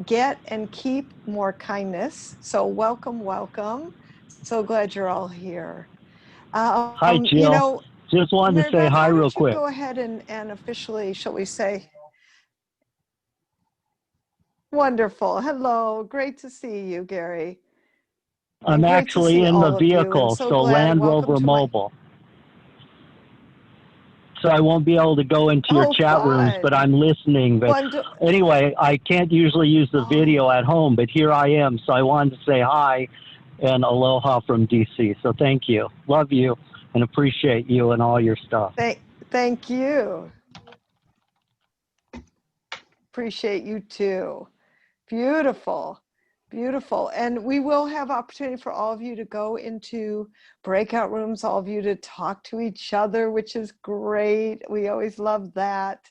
get and keep more kindness. So welcome, welcome. So glad you're all here. Hi, You Jill. know, Just wanted to Mary say Beth, hi why real don't you quick. go ahead and officially, shall we say, wonderful. Hello, great to see you, Gary. I'm And great to actually see in the all of you. And vehicle, so so glad, Land welcome Rover to my, Mobile. So I won't be able to go into your oh, chat rooms, but fun. I'm listening. But anyway, I can't usually use the Oh, video at home, but here I am. So I wanted to say hi and aloha from DC. So thank you. Love you and appreciate you and all your stuff. thank you. Appreciate you too. Beautiful, beautiful. And we will have opportunity for all of you to go into breakout rooms, all of you to talk to each other, which is great. We always love that.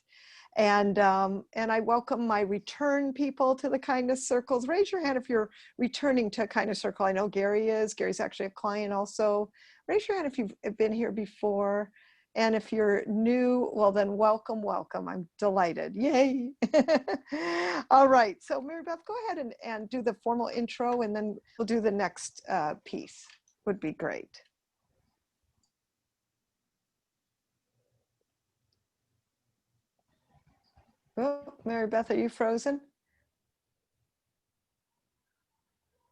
And I welcome my return people to the kindness circles. Raise your hand if you're returning to a kindness circle. I know Gary is. Gary's actually a client also. Raise your hand if you've been here before. And if you're new, well then welcome, welcome. I'm delighted. Yay. All right. So Mary Beth, go ahead and do the formal intro, and then we'll do the next piece. Would be great. Oh, Mary Beth, are you frozen?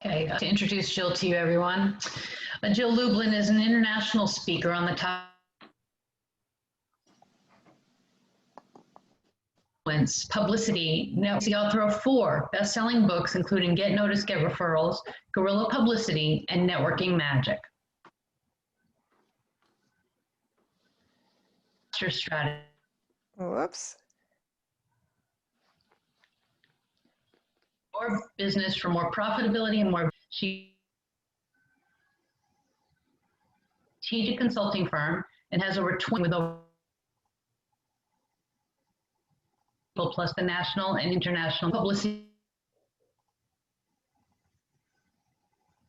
Okay, to introduce Jill to you, everyone. Jill Lublin is an international speaker on the top publicity. Now, she's the author of 4 best-selling books, including Get Noticed, Get Referrals, Guerrilla Publicity, and Networking Magic. Strategy. Whoops. More business for more profitability and more. She strategic consulting firm and has over 20 with over plus the national and international publicity.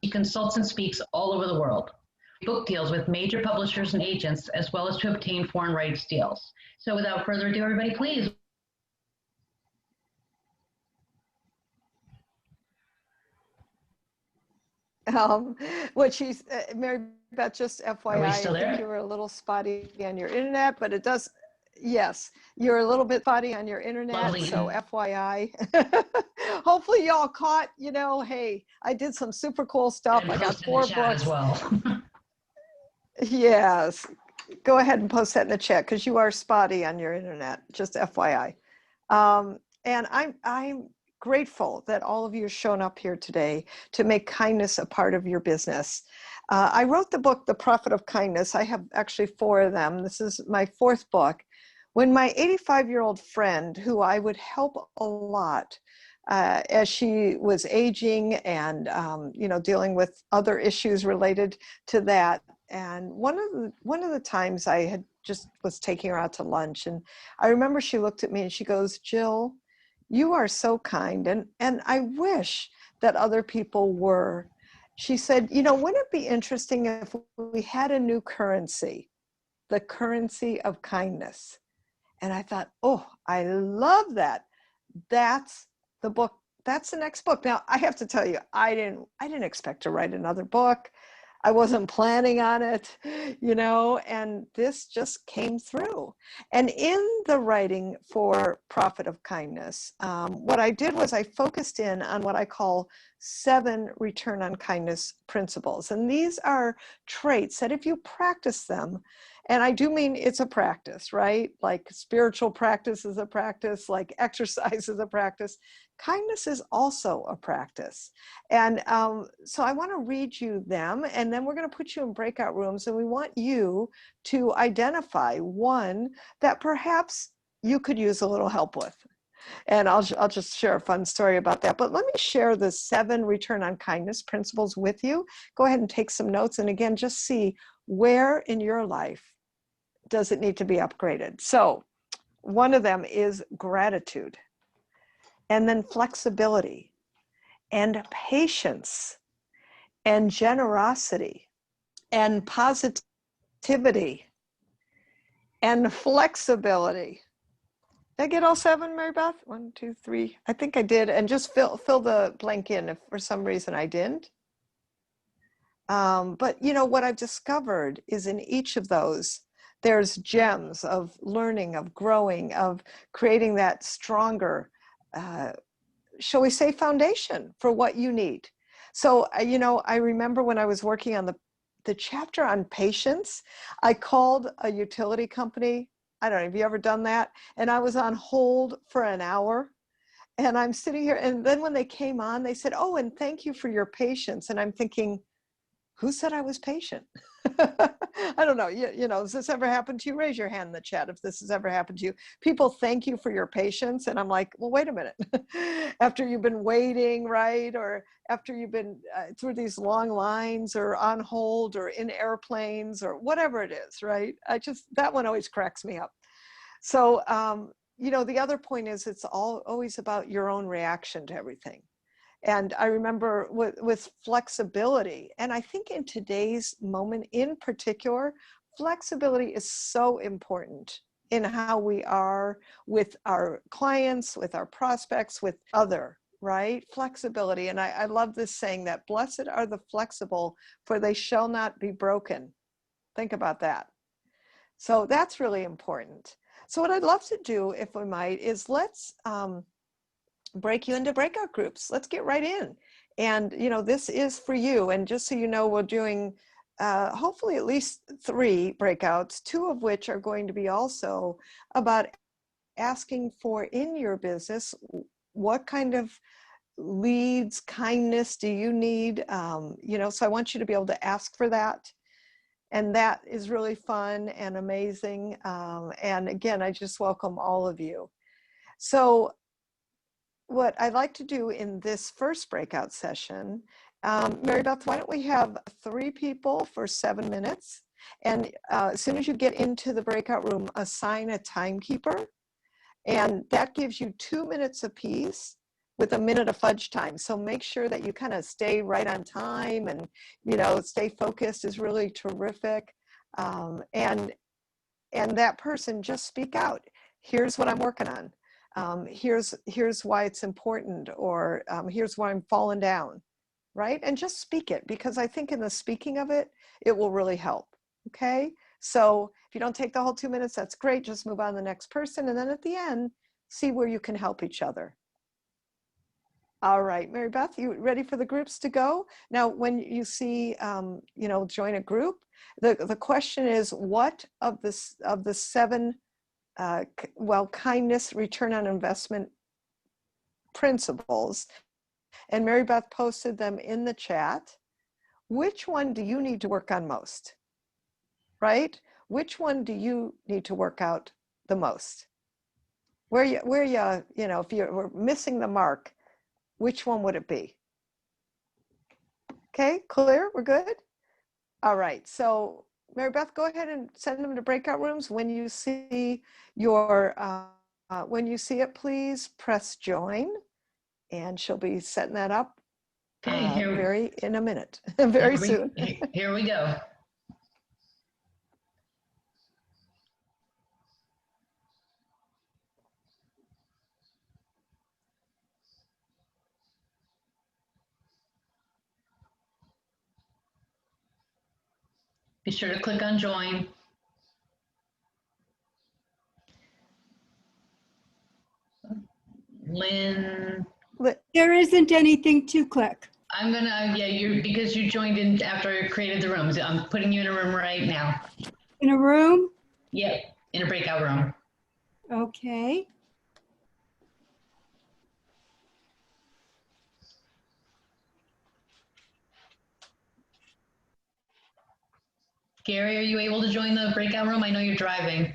She consults and speaks all over the world. Book deals with major publishers and agents, as well as to obtain foreign rights deals. So without further ado, everybody, please. What she's, Mary Beth, just FYI, I still think there? you were a little spotty on your internet, but it does, yes, you're a little bit spotty on your internet, Lovely. so FYI. Hopefully y'all caught, you know, hey, I did some super cool stuff. And I got post in the 4 chat books. as well. Yes, go ahead and post that in the chat because you are spotty on your internet, just FYI. And I'm grateful that all of you have shown up here today to make kindness a part of your business. I wrote the book, The Profit of Kindness. I have actually 4 of them. This is my 4th book. When my 85-year-old friend, who I would help a lot as she was aging and you know, dealing with other issues related to that, and one of the times I had just was taking her out to lunch, and I remember she looked at me and she goes, Jill, you are so kind, and I wish that other people were. She said, you know, wouldn't it be interesting if we had a new currency, the currency of kindness? And I thought, oh, I love that. That's the book. That's the next book. Now, I have to tell you, I didn't expect to write another book. I wasn't planning on it, you know, and this just came through. And in the writing for Profit of Kindness, what I did was I focused in on what I call 7 return on kindness principles. And these are traits that if you practice them, and I do mean it's a practice, right? Like spiritual practice is a practice, like exercise is a practice. Kindness is also a practice. And so I want to read you them, and then we're going to put you in breakout rooms, and we want you to identify one that perhaps you could use a little help with. And I'll just share a fun story about that. But let me share the 7 return on kindness principles with you. Go ahead and take some notes. And again, just see where in your life does it need to be upgraded. So one of them is gratitude, and then flexibility, and patience, and generosity, and positivity, and flexibility, Did I get all 7, Mary Beth? 1, 2, 3. I think I did. And just fill the blank in if for some reason I didn't. But you know, what I've discovered is in each of those, there's gems of learning, of growing, of creating that stronger, shall we say, foundation for what you need. So, you know, I remember when I was working on the chapter on patience, I called a utility company. I don't know, have you ever done that? And I was on hold for an hour. And I'm sitting here, and then when they came on, they said, "Oh, and thank you for your patience." And I'm thinking, who said I was patient? I don't know. You know, has this ever happened to you? Raise your hand in the chat if this has ever happened to you. People thank you for your patience. And I'm like, well, wait a minute. After you've been waiting, right? Or after you've been through these long lines or on hold or in airplanes or whatever it is, right? That one always cracks me up. So, you know, the other point is it's always about your own reaction to everything. And I remember with flexibility, and I think in today's moment in particular, flexibility is so important in how we are with our clients, with our prospects, with other, right? Flexibility. And I love this saying that blessed are the flexible, for they shall not be broken. Think about that. So that's really important. So what I'd love to do, if we might, is let's break you into breakout groups. Let's get right in. And, you know, this is for you. And just so you know, we're doing hopefully at least 3 breakouts, 2 of which are going to be also about asking for in your business, what kind of leads, kindness do you need? You know, so I want you to be able to ask for that. And that is really fun and amazing. And again, I just welcome all of you. So what I'd like to do in this first breakout session, Mary Beth, why don't we have 3 people for 7 minutes? And as soon as you get into the breakout room, assign a timekeeper. And that gives you 2 minutes apiece with a minute of fudge time. So make sure that you kind of stay right on time and, you know, stay focused is really terrific. And that person just speak out. Here's what I'm working on. Here's why it's important, or here's why I'm falling down, right? And just speak it, because I think in the speaking of it, it will really help. Okay. So if you don't take the whole 2 minutes, that's great. Just move on to the next person. And then at the end, see where you can help each other. All right, Mary Beth, you ready for the groups to go? Now, when you see, you know, join a group, the question is, what of the 7 kindness, return on investment principles, and Mary Beth posted them in the chat. Which one do you need to work on most? Right? Which one do you need to work out the most? Where you know, if you were missing the mark, which one would it be? Okay, clear? We're good? All right. So Mary Beth, go ahead and send them to breakout rooms. When you see when you see it, please press join, and she'll be setting that up in a minute, very soon. Here we go. Be sure to click on join. Lynn. There isn't anything to click. I'm gonna, yeah, because you joined in after I created the rooms. I'm putting you in a room right now. In a room? Yep, in a breakout room. Okay. Gary, are you able to join the breakout room? I know you're driving.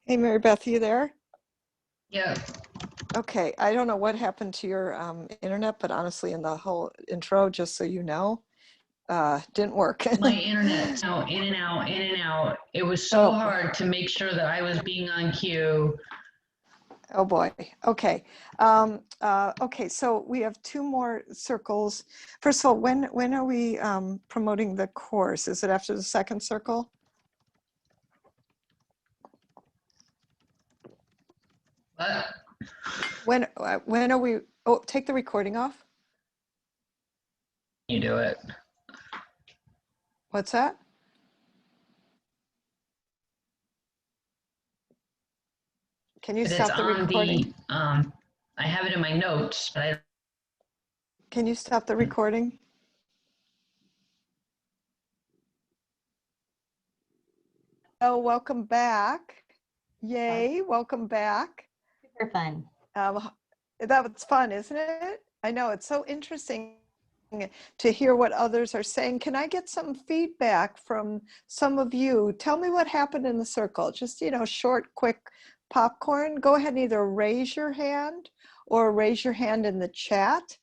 Hey, Mary Beth, you there? Yeah. Okay, I don't know what happened to your internet, but honestly, in the whole intro, just so you know, didn't work. My internet, no, in and out, in and out. It was so Oh. hard to make sure that I was being on cue. Oh boy. Okay. Okay. So we have two more circles. First of all, when are we promoting the course? Is it after the second circle? But When are we? Oh, take the recording off. you do it. What's that? Can you But it's stop the on recording? the, I have it in my notes, but I, Can you stop the recording? Oh, welcome back. Yay, welcome back. Super fun. That was fun, isn't it? I know, it's so interesting to hear what others are saying. Can I get some feedback from some of you? Tell me what happened in the circle. Just, short, quick popcorn. Go ahead and either raise your hand or raise your hand in the chat.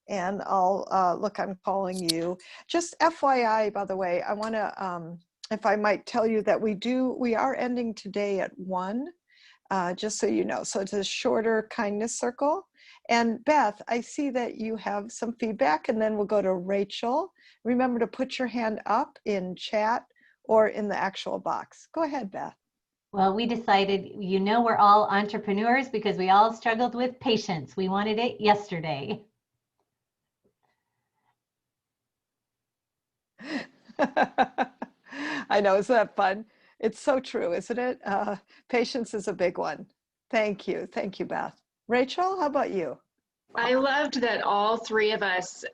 And I'll, look, I'm calling you. Just FYI, by the way, I want to, if I might tell you that we are ending today at 1, just so you know. So it's a shorter kindness circle. And Beth, I see that you have some feedback, and then we'll go to Rachel. Remember to put your hand up in chat or in the actual box. Go ahead, Beth. Well, we decided, we're all entrepreneurs because we all struggled with patience. We wanted it yesterday. I know, isn't that fun? It's so true, isn't it? Patience is a big one. Thank you. Thank you, Beth. Rachel, how about you? I loved that all three of us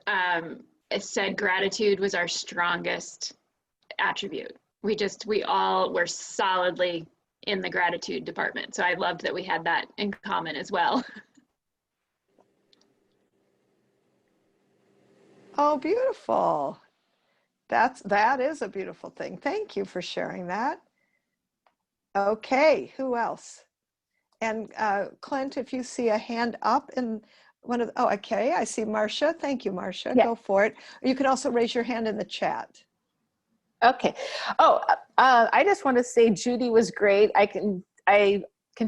said gratitude was our strongest attribute. We all were solidly in the gratitude department. So I loved that we had that in common as well. Oh, beautiful. That is a beautiful thing. Thank you for sharing that. Okay, who else? And Clint, if you see a hand up in one of the, oh, okay, I see Marcia. Thank you, Marcia. Yeah. Go for it. Or you can also raise your hand in the chat. Okay. Oh, I just want to say Judy was great. I can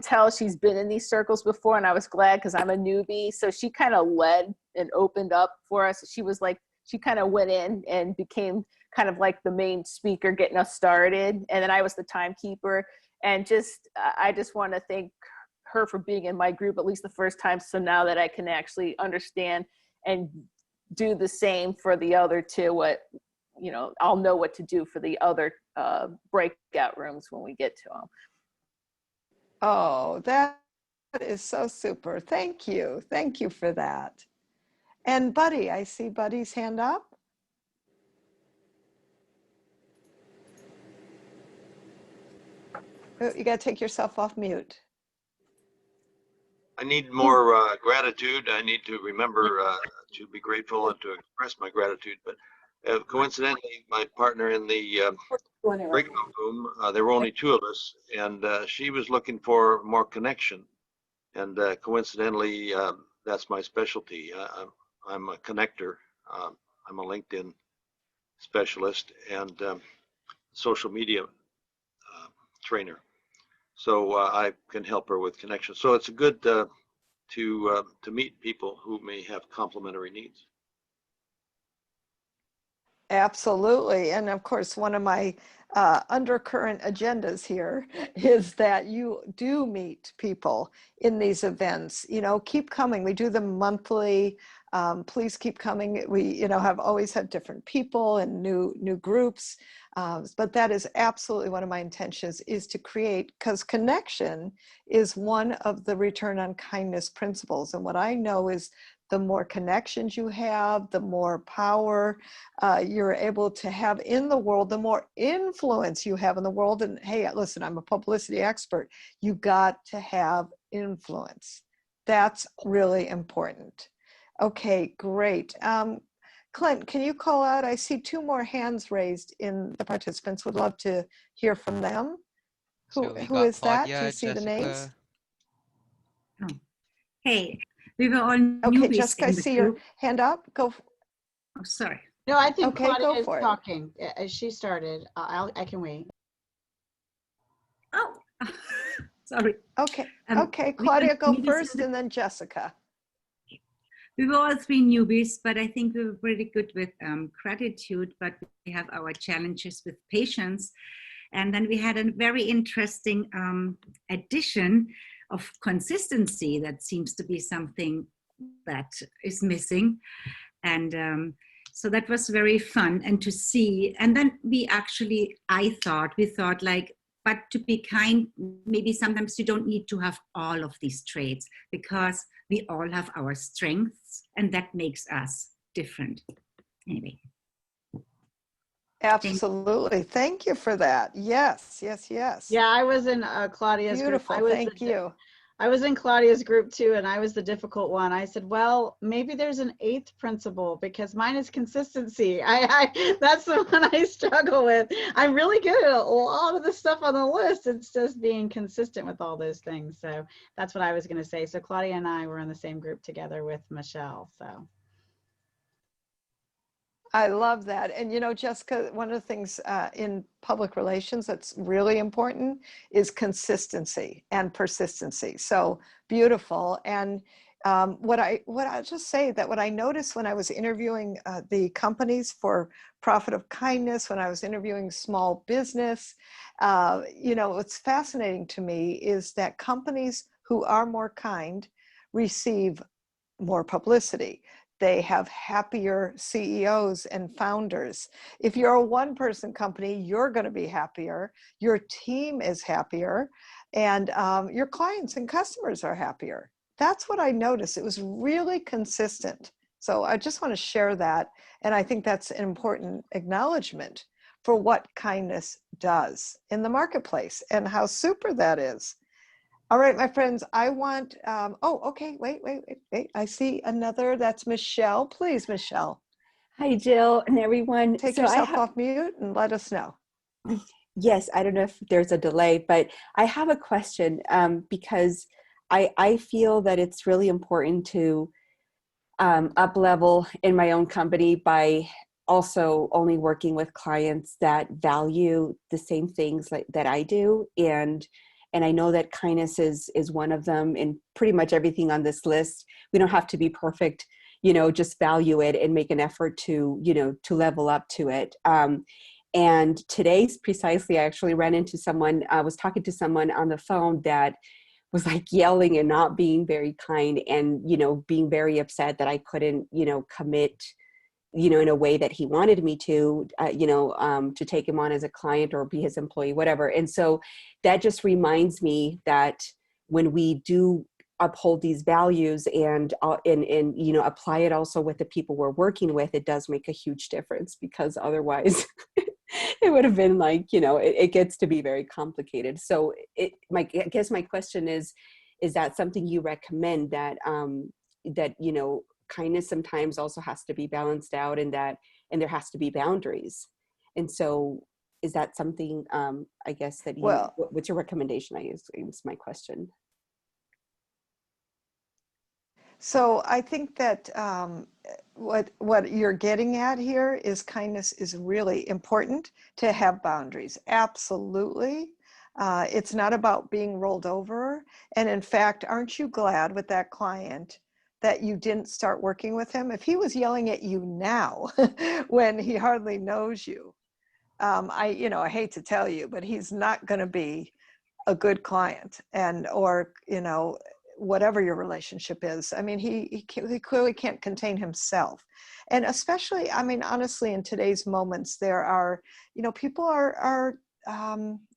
tell she's been in these circles before, and I was glad because I'm a newbie. So she kind of led and opened up for us. She kind of went in and became kind of like the main speaker, getting us started. And then I was the timekeeper. And I just want to thank her for being in my group at least the first time. So now that I can actually understand and do the same for the other two, I'll know what to do for the other breakout rooms when we get to them. Oh, that is so super. Thank you. Thank you for that. And Buddy, I see Buddy's hand up. Oh, you got to take yourself off mute. I need more gratitude. I need to remember to be grateful and to express my gratitude. But coincidentally, my partner in the breakout room, there were only 2 of us, and she was looking for more connection. And coincidentally, that's my specialty. I'm a connector. I'm a LinkedIn specialist and social media trainer. So I can help her with connection. So it's good to meet people who may have complementary needs. Absolutely. And of course, one of my undercurrent agendas here is that you do meet people in these events. Keep coming. We do them monthly. Please keep coming. We, have always had different people and new groups. But that is absolutely one of my intentions, is to create, because connection is one of the return on kindness principles. And what I know is the more connections you have, the more power you're able to have in the world, the more influence you have in the world. And hey, listen, I'm a publicity expert. You got to have influence. That's really important. Okay, great. Clint, can you call out? I see two more hands raised in the participants. Would love to hear from them. So we Who got is that? Do you Claudia, see the names? Jessica. Oh, hey, we were all Okay, newbies Jessica, I in the see your group. hand up. Go. Oh, sorry. No, I think Okay, Claudia go is for it. talking. She started. I can wait. Oh, sorry. Okay, Um, okay, we were Claudia, go newbies in first, the- and then Jessica. We were all three newbies, but I think we were pretty good with gratitude, but we have our challenges with patience. And then we had a very interesting addition of consistency that seems to be something that is missing. And so that was very fun and to see. And then we thought like, but to be kind, maybe sometimes you don't need to have all of these traits because we all have our strengths and that makes us different. Anyway. Absolutely. Thank you for that. Yes, yes, yes. Yeah, I was in Claudia's Beautiful. group. Thank you. I was in Claudia's group too, and I was the difficult one. I said, well, maybe there's an eighth principle because mine is consistency. That's the one I struggle with. I'm really good at a lot of the stuff on the list. It's just being consistent with all those things. So that's what I was going to say. So Claudia and I were in the same group together with Michelle. So. I love that. And you know, Jessica, one of the things in public relations that's really important is consistency and persistency. So beautiful. And what I'll just say that what I noticed when I was interviewing the companies for Profit of Kindness, when I was interviewing small business, you know, what's fascinating to me is that companies who are more kind receive more publicity. They have happier CEOs and founders. If you're a one-person company, you're going to be happier. Your team is happier, and your clients and customers are happier. That's what I noticed. It was really consistent. So I just want to share that, and I think that's an important acknowledgement for what kindness does in the marketplace and how super that is. All right, my friends, I want, oh, okay, wait. I see another, that's Michelle. Please, Michelle. Hi, Jill and everyone. Take So yourself off mute and let us know. Yes, I don't know if there's a delay, but I have a question because I feel that it's really important to up level in my own company by also only working with clients that value the same things that I do. And I know that kindness is one of them, and pretty much everything on this list. We don't have to be perfect, you know, just value it and make an effort to, you know, to level up to it. And today's precisely, I actually ran into someone, I was talking to someone on the phone that was like yelling and not being very kind and, you know, being very upset that I couldn't, you know, commit, you know, in a way that he wanted me to, to take him on as a client or be his employee, whatever. And so that just reminds me that when we do uphold these values and you know, apply it also with the people we're working with, it does make a huge difference, because otherwise it would have been like, you know, it gets to be very complicated. So I guess my question is that something you recommend that, you know, kindness sometimes also has to be balanced out, and there has to be boundaries. And so is that something, I guess that you, well, what's your recommendation? I guess is my question. So I think that what you're getting at here is kindness is really important to have boundaries. Absolutely. It's not about being rolled over. And in fact, aren't you glad with that client that you didn't start working with him? If he was yelling at you now when he hardly knows you, I hate to tell you, but he's not going to be a good client, or whatever your relationship is. I mean, he clearly can't contain himself. And especially, I mean, honestly, in today's moments, there are, people are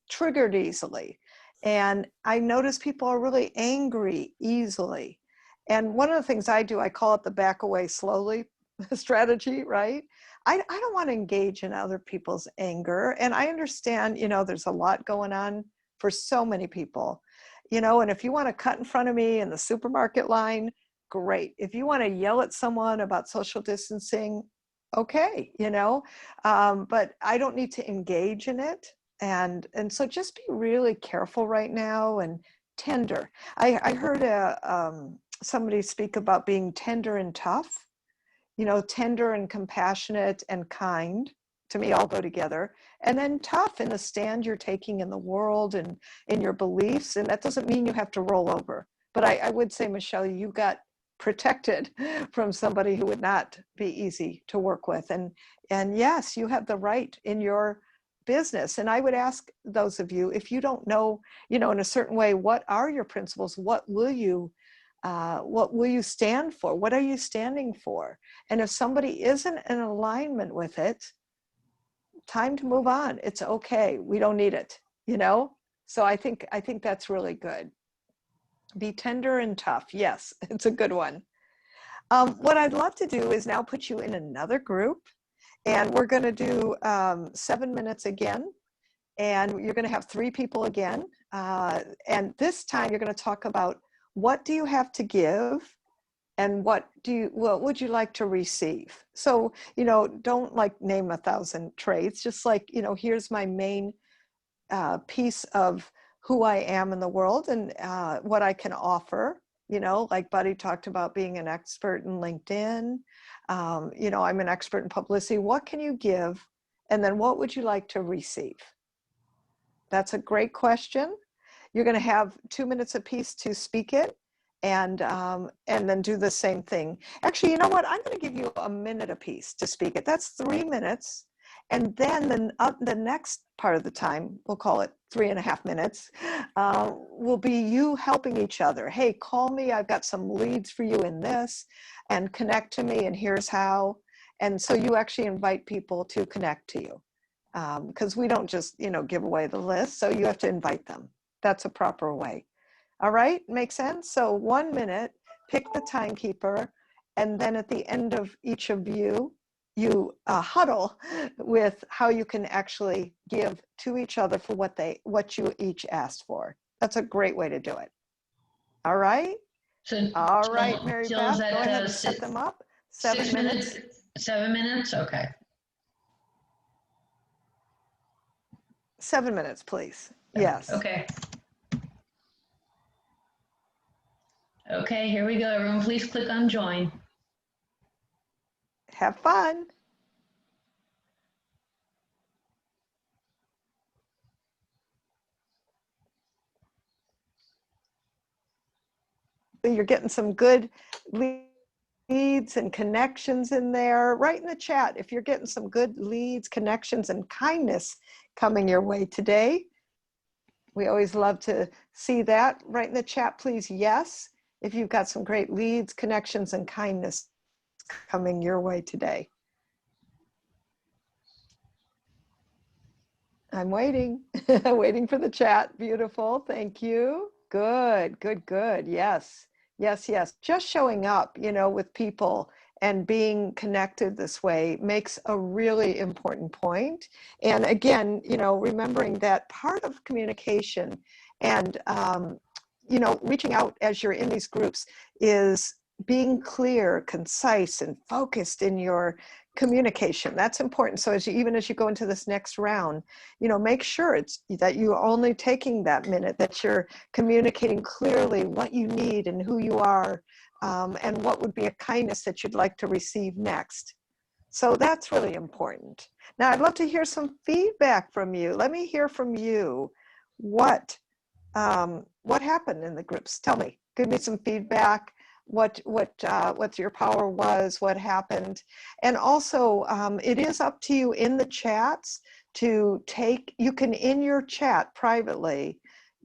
triggered easily. And I notice people are really angry easily. And one of the things I do, I call it the back away slowly strategy, right? I don't want to engage in other people's anger. And I understand, there's a lot going on for so many people, and if you want to cut in front of me in the supermarket line, great. If you want to yell at someone about social distancing, okay, but I don't need to engage in it. And so just be really careful right now and tender. I heard somebody speak about being tender and tough. Tender and compassionate and kind, to me, all go together. And then tough in the stand you're taking in the world and in your beliefs. And that doesn't mean you have to roll over. But I would say, Michelle, you got protected from somebody who would not be easy to work with. And yes, you have the right in your business. And I would ask those of you, if you don't know, in a certain way, what are your principles? What will you stand for? What are you standing for? And if somebody isn't in alignment with it, time to move on. It's okay. We don't need it, So I think that's really good. Be tender and tough. Yes, it's a good one. What I'd love to do is now put you in another group, and we're going to do 7 minutes again. And you're going to have 3 people again. And this time you're going to talk about, what do you have to give, and what would you like to receive? So, don't name 1,000 traits, just here's my main piece of who I am in the world and what I can offer. Like Buddy talked about being an expert in LinkedIn. I'm an expert in publicity. What can you give? And then what would you like to receive? That's a great question. You're going to have 2 minutes apiece to speak it, and then do the same thing. Actually, you know what? I'm going to give you a minute apiece to speak it. That's 3 minutes. And then the next part of the time, we'll call it 3.5 minutes, will be you helping each other. Hey, call me. I've got some leads for you in this, and connect to me, and here's how. And so you actually invite people to connect to you, because we don't just, give away the list. So you have to invite them. That's a proper way. All right, makes sense? So 1 minute, pick the timekeeper, and then at the end of each of you, you huddle with how you can actually give to each other for what you each asked for. That's a great way to do it. All right? So, All right, Mary Jill, Beth, is that, go ahead and set them up. 7 minutes. 7 minutes? Okay. 7 minutes, please. Yes. Okay. Okay, here we go. Everyone, please click on join. Have fun. You're getting some good leads and connections in there. Write in the chat if you're getting some good leads, connections, and kindness coming your way today. We always love to see that. Write in the chat, please, yes, if you've got some great leads, connections, and kindness coming your way today. I'm waiting, waiting for the chat. Beautiful, thank you. Good, good, good. Yes, yes, yes. Just showing up, with people and being connected this way makes a really important point. And again, remembering that part of communication and, reaching out as you're in these groups is being clear, concise, and focused in your communication. That's important. So even as you go into this next round, make sure that you're only taking that minute, that you're communicating clearly what you need and who you are, and what would be a kindness that you'd like to receive next. So that's really important. Now, I'd love to hear some feedback from you. Let me hear from you. What happened in the groups? Tell me. Give me some feedback. What your power was, what happened. And also, it is up to you in the chats to you can in your chat privately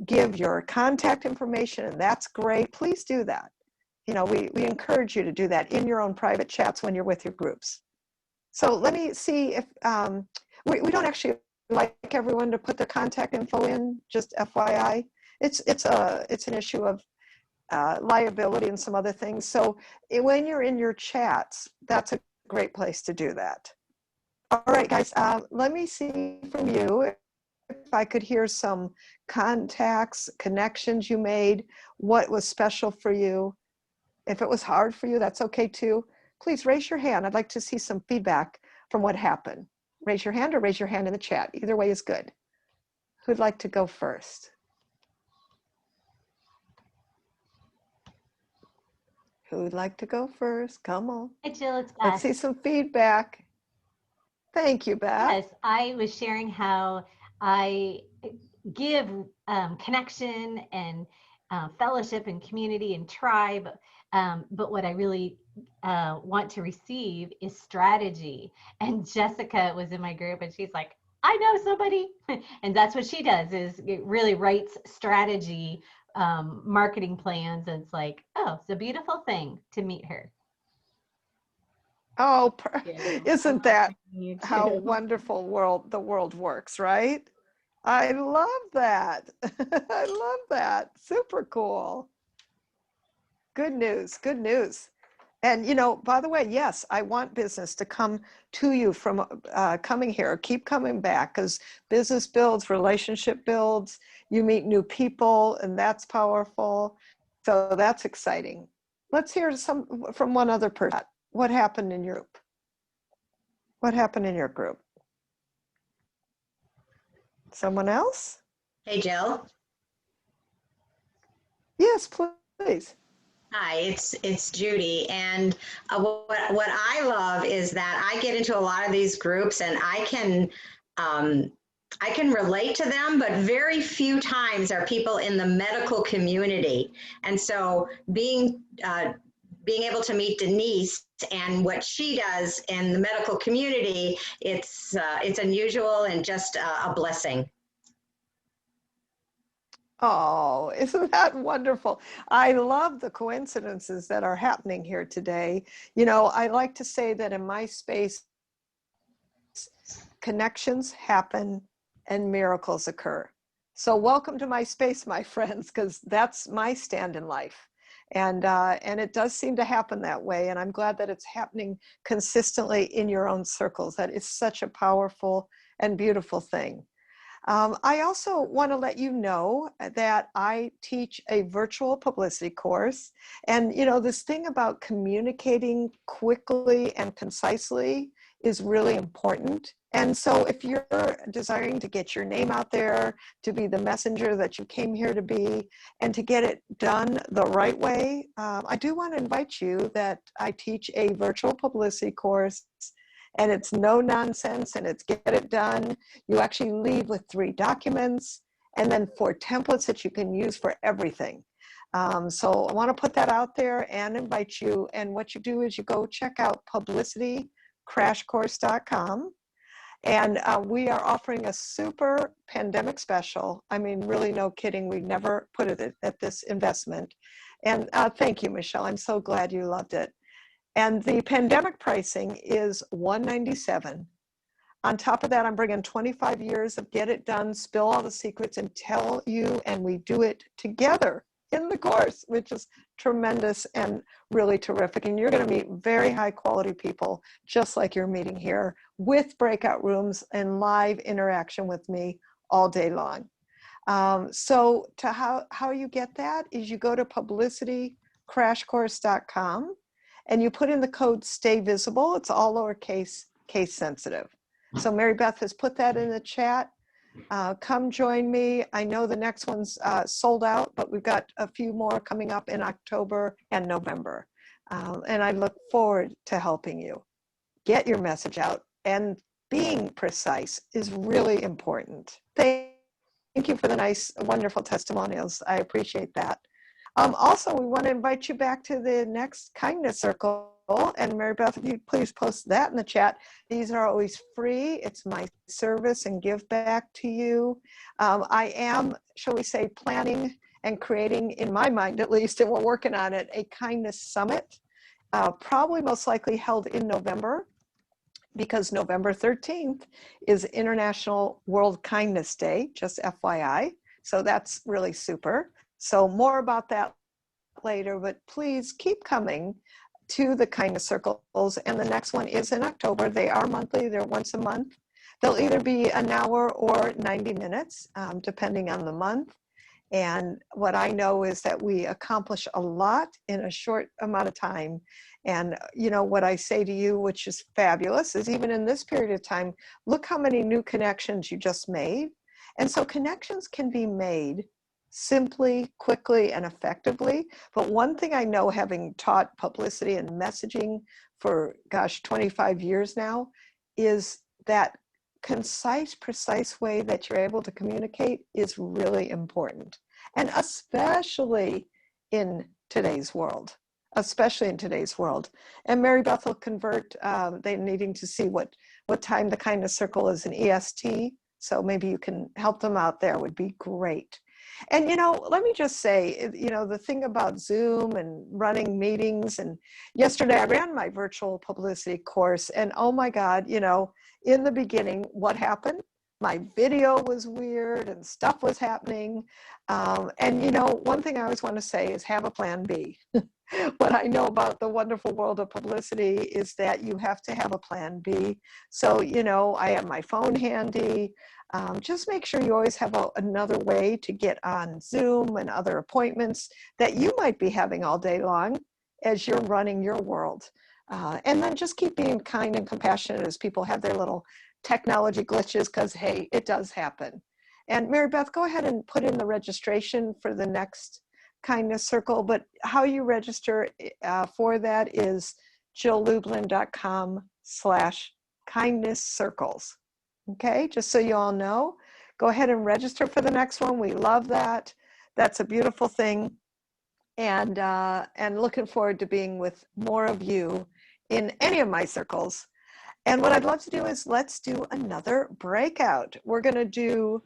give your contact information, and that's great. Please do that. We encourage you to do that in your own private chats when you're with your groups. So let me see if we don't actually like everyone to put their contact info in, just FYI. It's an issue of liability and some other things. So when you're in your chats, that's a great place to do that. All right, guys, let me see from you if I could hear some contacts, connections you made, what was special for you. If it was hard for you, that's okay too. please raise your hand. I'd like to see some feedback from what happened. Raise your hand or raise your hand in the chat. Either way is good. Who'd like to go first? Who'd like to go first? Come on. Hi, Jill, it's Beth. Let's see some feedback. Thank you, Beth. Yes, I was sharing how I give connection and fellowship and community and tribe, but what I really want to receive is strategy. And Jessica was in my group and she's like, I know somebody. And that's what she does, is it really writes strategy, marketing plans. And it's like, oh, it's a beautiful thing to meet her. Oh, Yeah. isn't that You how too. wonderful the world works, right? I love that. I love that. Super cool. Good news. Good news. And, you know, by the way, yes, I want business to come to you from coming here. Keep coming back, because business builds, relationship builds, you meet new people, and that's powerful. So that's exciting. Let's hear some from one other person. What happened in your group? What happened in your group? Someone else? Hey, Jill. Yes, please. Hi, it's Judy, and what I love is that I get into a lot of these groups, and I can relate to them, but very few times are people in the medical community, and so being able to meet Denise and what she does in the medical community, it's unusual and just a blessing. Oh, isn't that wonderful? I love the coincidences that are happening here today. You know, I like to say that in my space, connections happen and miracles occur. So welcome to my space, my friends, because that's my stand in life. And it does seem to happen that way. And I'm glad that it's happening consistently in your own circles. That is such a powerful and beautiful thing. I also want to let you know that I teach a virtual publicity course. And, you know, this thing about communicating quickly and concisely is really important. And so if you're desiring to get your name out there, to be the messenger that you came here to be, and to get it done the right way, I do want to invite you that I teach a virtual publicity course. And it's no nonsense, and it's get it done. You actually leave with 3 documents and then 4 templates that you can use for everything. So I want to put that out there and invite you. And what you do is you go check out publicitycrashcourse.com. And we are offering a super pandemic special. I mean, really, no kidding. We never put it at this investment. And thank you, Michelle. I'm so glad you loved it. And the pandemic pricing is $197. On top of that, I'm bringing 25 years of get it done, spill all the secrets, and tell you, and we do it together in the course, which is tremendous and really terrific. And you're going to meet very high quality people, just like you're meeting here, with breakout rooms and live interaction with me all day long. So to how you get that is you go to publicitycrashcourse.com. and you put in the code stay visible. It's all lowercase, case sensitive. So Mary Beth has put that in the chat. Come join me. I know the next one's sold out, but we've got a few more coming up in October and November. And I look forward to helping you get your message out. And being precise is really important. Thank you for the nice, wonderful testimonials. I appreciate that. Also, we want to invite you back to the next kindness circle. And Mary Beth, if you please post that in the chat. These are always free. It's my service and give back to you. I am, shall we say, planning and creating, in my mind at least, and we're working on it, a kindness summit, probably most likely held in November, because November 13th is International World Kindness Day, just FYI. So that's really super. So more about that later, but please keep coming to the kindness circles. And the next one is in October. They are monthly, they're once a month. They'll either be an hour or 90 minutes, depending on the month. And what I know is that we accomplish a lot in a short amount of time. And what I say to you, which is fabulous, is even in this period of time, look how many new connections you just made. And so connections can be made simply, quickly, and effectively. But one thing I know, having taught publicity and messaging for, 25 years now, is that concise, precise way that you're able to communicate is really important. And especially in today's world. And Mary Beth will convert, they needing to see what time the kindness circle is in EST. So maybe you can help them out there, would be great. And, let me just say, the thing about Zoom and running meetings, and yesterday I ran my virtual publicity course, and oh my God, in the beginning, what happened? My video was weird and stuff was happening. And one thing I always want to say is have a plan B. What I know about the wonderful world of publicity is that you have to have a plan B. So, I have my phone handy. Just make sure you always have another way to get on Zoom and other appointments that you might be having all day long as you're running your world. And then just keep being kind and compassionate as people have their little technology glitches, because, hey, it does happen. And Mary Beth, go ahead and put in the registration for the next kindness circle, but how you register for that is jilllublin.com/kindness circles. Okay, just so you all know, go ahead and register for the next one. We love that. That's a beautiful thing. And looking forward to being with more of you in any of my circles. And what I'd love to do is let's do another breakout. We're going to do,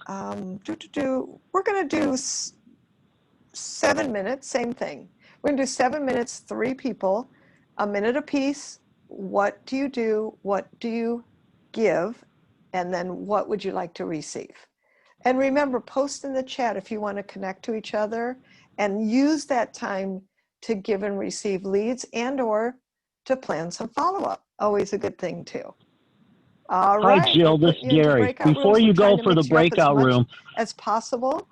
we're going to do 7 minutes, same thing. We're going to do 7 minutes, 3 people, a minute apiece. What do you do? What do you give? And then what would you like to receive? And remember, post in the chat if you want to connect to each other, and use that time to give and receive leads and or to plan some follow-up. Always a good thing too. All right. Hi, Jill. This is Gary. Before you go for the breakout room, as possible.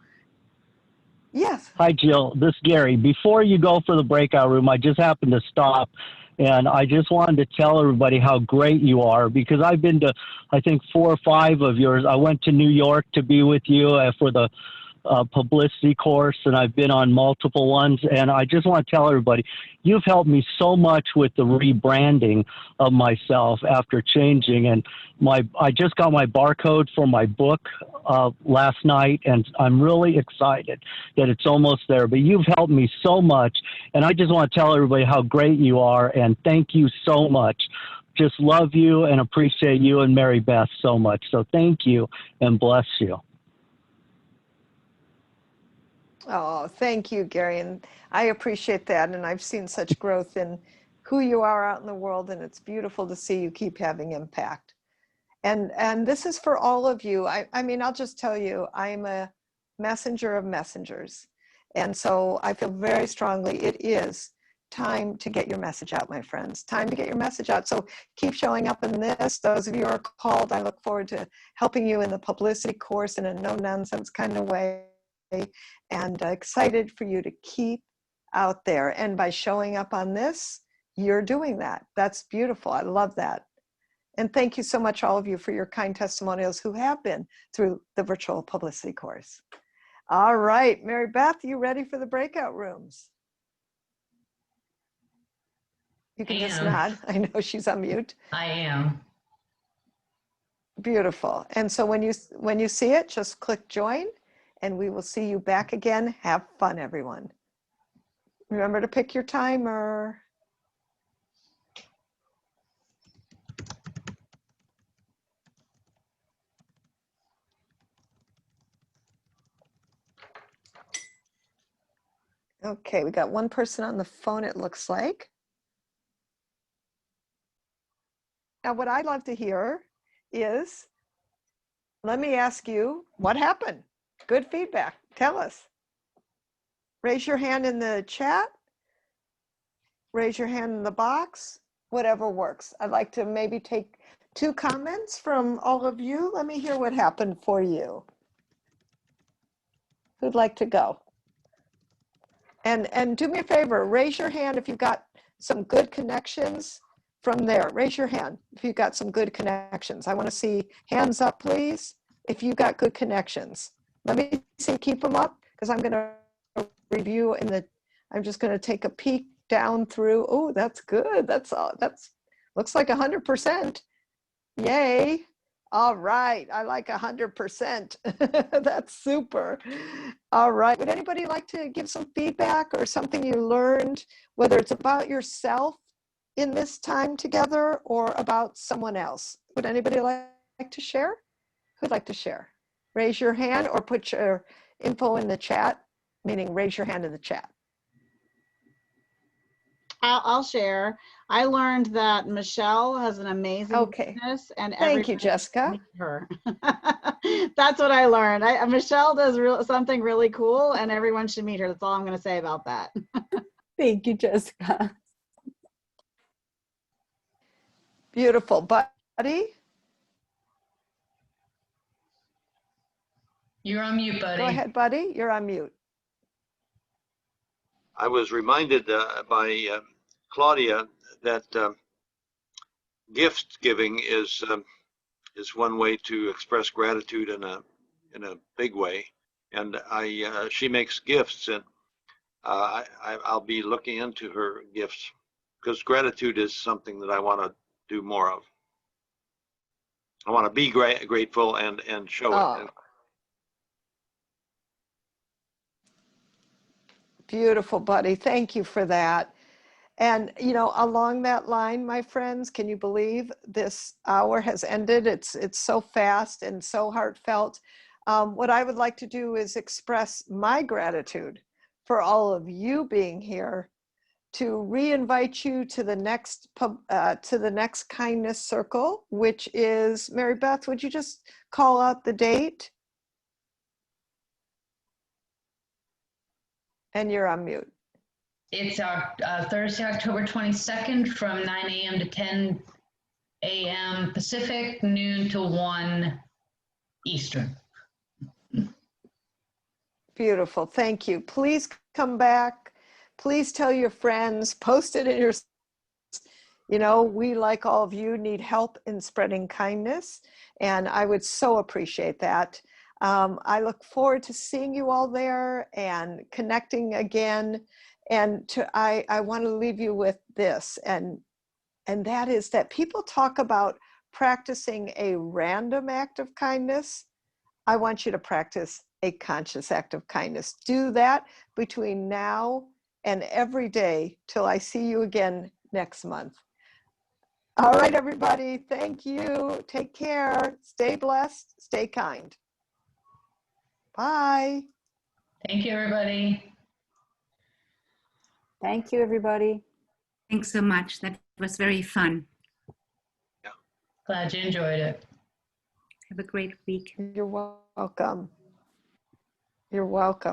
Yes. Hi, Jill. This is Gary. Before you go for the breakout room, I just happened to stop, and I just wanted to tell everybody how great you are, because I've been to, I think, 4 or 5 of yours. I went to New York to be with you for the publicity course, and I've been on multiple ones. And I just want to tell everybody, you've helped me so much with the rebranding of myself after changing. And I just got my barcode for my book last night, and I'm really excited that it's almost there. But you've helped me so much, and I just want to tell everybody how great you are, and thank you so much. Just love you and appreciate you and Mary Beth so much. So thank you and bless you. Oh, thank you, Gary. And I appreciate that. And I've seen such growth in who you are out in the world. And it's beautiful to see you keep having impact. And this is for all of you. I mean, I'll just tell you, I'm a messenger of messengers. And so I feel very strongly it is time to get your message out, my friends. Time to get your message out. So keep showing up in this. Those of you who are called, I look forward to helping you in the publicity course in a no-nonsense kind of way. And excited for you to keep out there. And by showing up on this, you're doing that. That's beautiful. I love that. And thank you so much, all of you, for your kind testimonials who have been through the virtual publicity course. All right, Mary Beth, you ready for the breakout rooms? You can just nod. I know she's on mute. I am. Beautiful. And so when you see it, just click join, and we will see you back again. Have fun, everyone. Remember to pick your timer. Okay, we got one person on the phone, it looks like. Now, what I'd love to hear is, let me ask you, what happened? Good feedback. Tell us. Raise your hand in the chat. Raise your hand in the box. Whatever works. I'd like to maybe take 2 comments from all of you. Let me hear what happened for you. Who'd like to go? And do me a favor, raise your hand if you've got some good connections from there. Raise your hand if you've got some good connections. I want to see hands up, please, if you've got good connections. Let me see, keep them up, because I'm going to review I'm just going to take a peek down through. Oh, that's good. That's looks like 100%. Yay. All right. I like 100%. That's super. All right. Would anybody like to give some feedback or something you learned, whether it's about yourself in this time together or about someone else? Would anybody like to share? Who'd like to share? Raise your hand or put your info in the chat, meaning raise your hand in the chat. I'll share. I learned that Michelle has an amazing business, and thank you, Jessica. Her. That's what I learned. Michelle does something really cool, and everyone should meet her. That's all I'm going to say about that. Thank you, Jessica. Beautiful, buddy. You're on mute, buddy. Go ahead, buddy. You're on mute. I was reminded by Claudia that gift giving is one way to express gratitude in a big way, and she makes gifts, and I'll be looking into her gifts because gratitude is something that I want to do more of. I want to be grateful and show it. Beautiful, buddy. Thank you for that. And, you know, along that line, my friends, can you believe this hour has ended? It's so fast and so heartfelt. What I would like to do is express my gratitude for all of you being here, to re-invite you to the next kindness circle, which is, Mary Beth, would you just call out the date? And you're on mute. It's Thursday, October 22nd from 9 a.m. to 10 a.m. Pacific, noon to 1 Eastern. Beautiful. Thank you. Please come back. Please tell your friends, post it in your, you know, we, like all of you, need help in spreading kindness. And I would so appreciate that. I look forward to seeing you all there and connecting again. And I want to leave you with this, and that is that people talk about practicing a random act of kindness. I want you to practice a conscious act of kindness. Do that between now and every day till I see you again next month. All right, everybody. Thank you. Take care. Stay blessed. Stay kind. Bye. Thank you, everybody. Thank you, everybody. Thanks so much. That was very fun. Glad you enjoyed it. Have a great week. You're welcome. You're welcome.